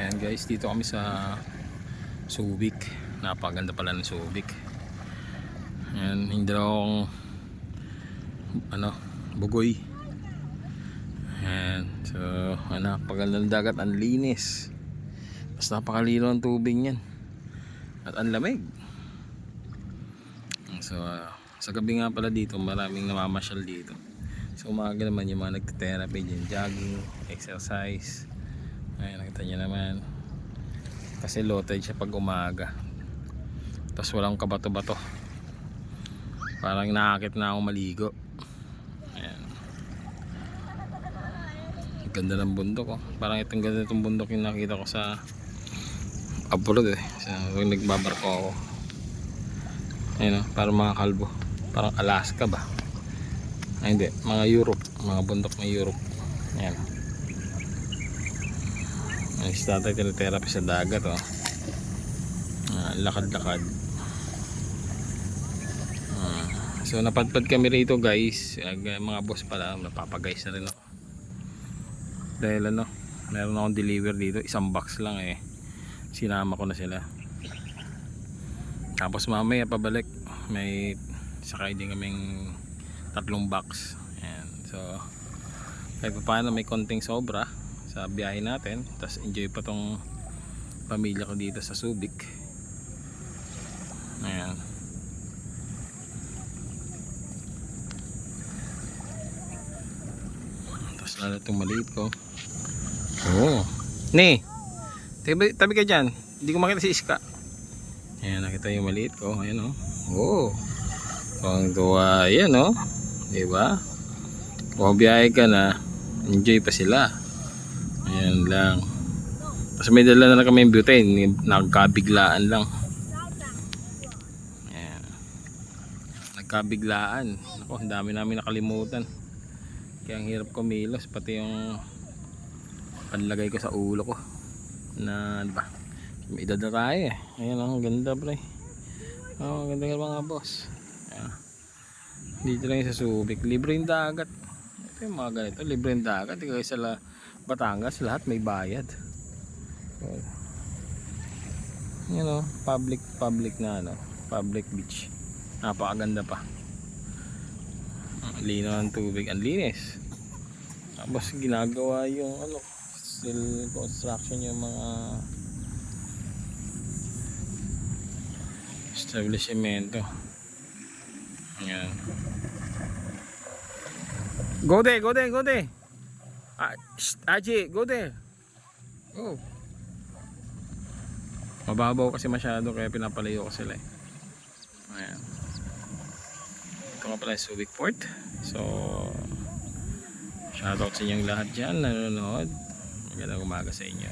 Ayan guys, dito kami sa Subic. Napaganda pala ng Subic. Ayan, hindi na akong bugoy. Ayan, so napaganda ng dagat, ang linis. Mas napakalino ang tubig niyan. At ang lamig. So sa gabi nga pala dito, maraming namamasyal dito. Sa umaga naman yung mga nagte-therapy dyan, jogging, exercise. Ayan, nakita nyo naman. Kasi low tide siya pag umaga. Tapos walang kabato-bato. Parang nakakit na akong maligo. Ayan. Ganda ng bundok, oh. Parang itong ganda itong bundok yung nakita ko sa abroad, eh. Yung nagbabarko ako. Ayan, oh, parang mga kalbo. Parang Alaska ba? Ay hindi, mga Europe. Mga bundok na Europe. Ayan. Ay, si tatay tinitherapy sa dagat, oh. Lakad-lakad. So napadpad kami rito guys. Mga boss pala, napapag-guys na rin ako. Dahil meron akong deliver dito, isang box lang, eh. Sinama ko na sila. Tapos mamaya pabalik, may sakay din kaming 3 box. Ayan. So kahit pa paano may konting sobra sa biyahe natin. Tapos enjoy pa tong pamilya ko dito sa Subic. Ayan. Tapos lalo itong maliit ko. Oh Ne, tabi ka dyan. Hindi ko makita si Iska. Ayan, nakita yung maliit ko. Ayan, oh. Ang tuwa. Ayan, diba? Kung biyahe ka na, enjoy pa sila. Ayan lang. Tapos may dala na kami yung butane. Nagkabiglaan lang. Ayan. Nagkabiglaan. Ako, ang dami namin nakalimutan. Kaya ang hirap kumilos. Pati yung panlagay ko sa ulo ko. Na, diba? May edad na tayo, eh. Ayan, ang ganda, pre. Oh, ganda nga mga boss. Ayan. Dito lang yung sa Subic. Libre yung dagat. Ito yung mga ganito. Libre yung dagat. Ikaw sa Batangas, lahat may bayad. So, you know, public na public beach. Napakaganda pa. Ang lino ng tubig, ang linis. Tapos ginagawa yung still construction yung mga establishmento. Ayan. Go there. Aji, go there. Go. Mababaw kasi masyado kaya pinapalayo ko sila, eh. Ayan. Ito nga pala Subic Port. So shoutout sa inyong lahat dyan nanonood. Magandang umaga sa inyo.